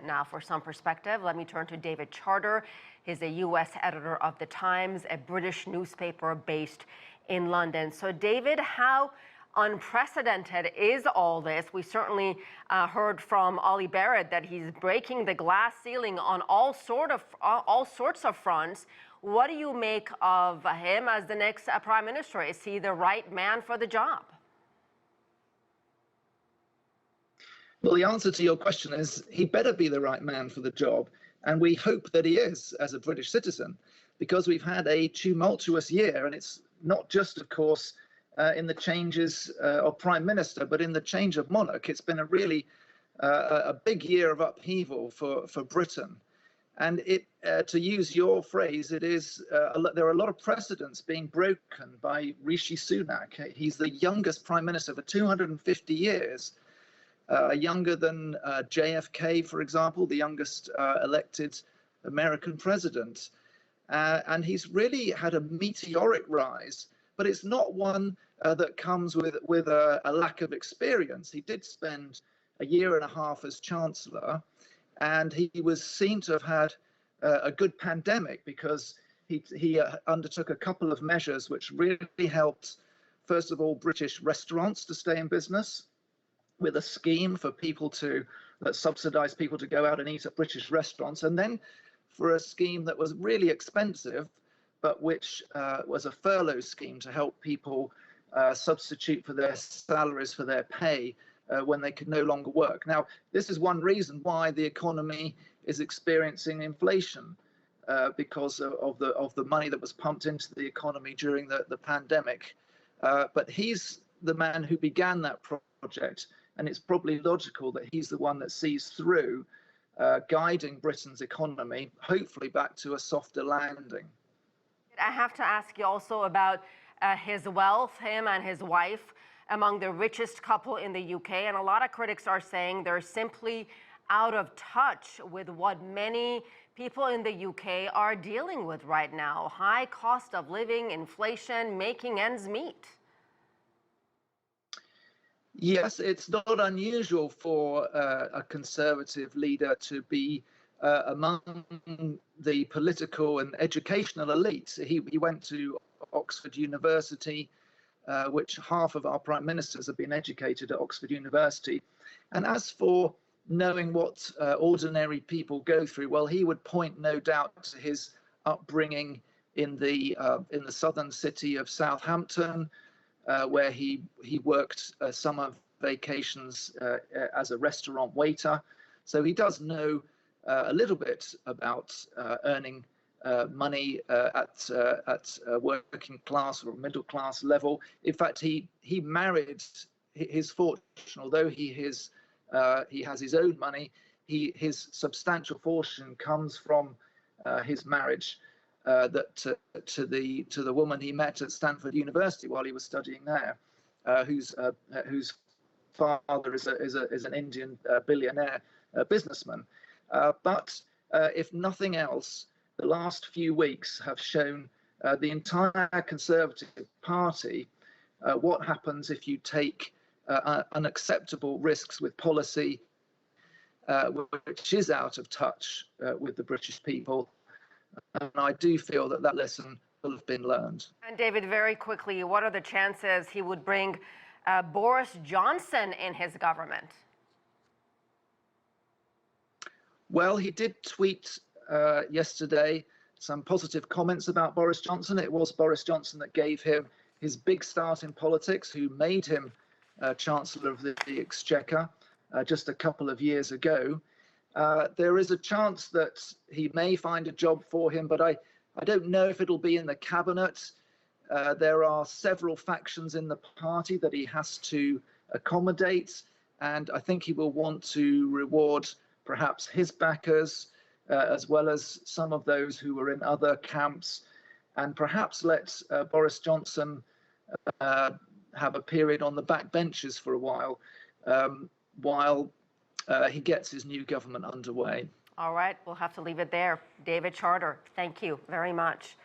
Now, for some perspective, let me turn to David Charter. He's a U.S. editor of The Times, a British newspaper based in London. So, David, how unprecedented is all this? We certainly heard from Ollie Barrett that he's breaking the glass ceiling on all sorts of fronts. What do you make of him as the next prime minister? Is he the right man for the job? Well, the answer to your question is he better be the right man for the job. And we hope that he is, as a British citizen, because we've had a tumultuous year. And it's not just, of course, in the changes of prime minister, but in the change of monarch. It's been a really a big year of upheaval for Britain. And to use your phrase, it is there are a lot of precedents being broken by Rishi Sunak. He's the youngest prime minister for 250 years, younger than JFK, for example, the youngest elected American president. And he's really had a meteoric rise, but it's not one that comes with a lack of experience. He did spend a year and a half as chancellor, and he was seen to have had a good pandemic because he undertook a couple of measures which really helped, first of all, British restaurants to stay in business, with a scheme for people that subsidise people to go out and eat at British restaurants, and then for a scheme that was really expensive, but which was a furlough scheme to help people substitute for their salaries, for their pay, when they could no longer work. Now, this is one reason why the economy is experiencing inflation, because of the money that was pumped into the economy during the pandemic. But he's the man who began that project, and it's probably logical that he's the one that sees through, guiding Britain's economy, hopefully back to a softer landing. I have to ask you also about his wealth, him and his wife, among the richest couple in the UK. And a lot of critics are saying they're simply out of touch with what many people in the UK are dealing with right now. High cost of living, inflation, making ends meet. Yes, it's not unusual for a Conservative leader to be among the political and educational elite. He went to Oxford University, which half of our prime ministers have been educated at Oxford University. And as for knowing what ordinary people go through, well, he would point no doubt to his upbringing in the southern city of Southampton, where he worked summer vacations as a restaurant waiter. So he does know a little bit about earning money at working class or middle class level. In fact, he married his fortune, although he has his own money. His substantial fortune comes from his marriage to the woman he met at Stanford University while he was studying there, whose father is an Indian billionaire businessman. But if nothing else, the last few weeks have shown the entire Conservative Party what happens if you take unacceptable risks with policy, which is out of touch with the British people. And I do feel that lesson will have been learned. And David, very quickly, what are the chances he would bring Boris Johnson in his government? Well, he did tweet yesterday some positive comments about Boris Johnson. It was Boris Johnson that gave him his big start in politics, who made him Chancellor of the Exchequer just a couple of years ago. There is a chance that he may find a job for him, but I don't know if it'll be in the cabinet. There are several factions in the party that he has to accommodate, and I think he will want to reward perhaps his backers, as well as some of those who were in other camps, and perhaps let Boris Johnson have a period on the back benches for a while he gets his new government underway. All right, we'll have to leave it there. David Charter, thank you very much.